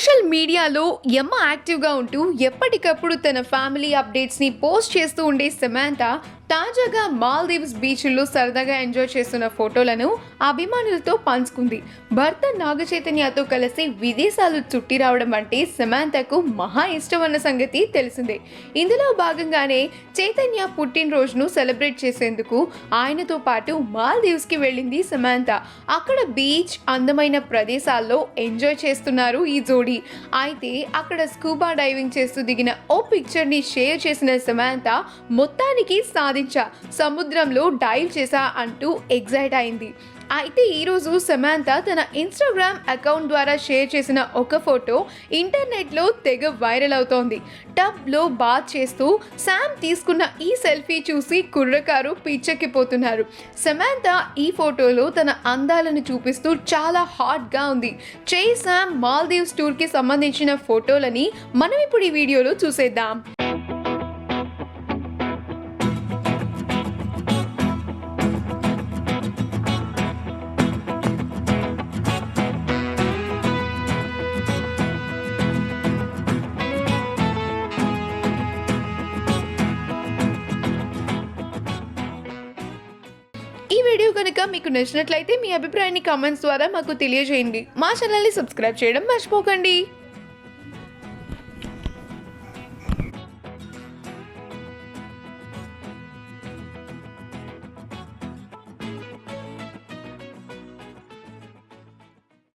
Social మీడియాలో యాక్టివ్గా ఉంటూ ఎప్పటికప్పుడు తన ఫ్యామిలీ అప్డేట్స్ని పోస్ట్ చేస్తూ ఉండే సమాంత తాజాగా మాల్దీవ్స్ బీచ్లో సరదాగా ఎంజాయ్ చేస్తున్న ఫోటోలను అభిమానులతో పంచుకుంది. భర్త నాగచైతన్యతో కలిసి విదేశాలు చుట్టి రావడం అంటే సమాంతకు మహా ఇష్టం అన్న సంగతి తెలిసిందే. ఇందులో భాగంగానే చైతన్య పుట్టినరోజును సెలబ్రేట్ చేసేందుకు ఆయనతో పాటు మాల్దీవ్స్కి వెళ్ళింది సమాంత. అక్కడ బీచ్, అందమైన ప్రదేశాల్లో ఎంజాయ్ చేస్తున్నారు ఈ జోడీ. అయితే అక్కడ స్కూబా డైవింగ్ చేస్తూ దిగిన ఓ పిక్చర్ని షేర్ చేసిన సమాంత మొత్తానికి సముద్రంలో డైవ్ చేశా అంటూ ఎగ్జైట్ అయింది. అయితే ఈరోజు సమాంత తన ఇన్స్టాగ్రామ్ అకౌంట్ ద్వారా షేర్ చేసిన ఒక ఫోటో ఇంటర్నెట్లో తెగ వైరల్ అవుతోంది. టబ్లో బాత్ చేస్తూ శామ్ తీసుకున్న ఈ సెల్ఫీ చూసి కుర్రకారు పిచ్చెక్కిపోతున్నారు. సమాంత ఈ ఫోటోలో తన అందాలను చూపిస్తూ చాలా హాట్గా ఉంది. చేయి శామ్ మాల్దీవ్స్ టూర్కి సంబంధించిన ఫోటోలని మనం ఇప్పుడు ఈ వీడియోలో చూసేద్దాం. ఈ వీడియో కనుక మీకు నచ్చినట్లయితే మీ అభిప్రాయాన్ని కామెంట్స్ ద్వారా మాకు తెలియజేయండి. మా ఛానల్ని సబ్స్క్రైబ్ చేయడం మర్చిపోకండి.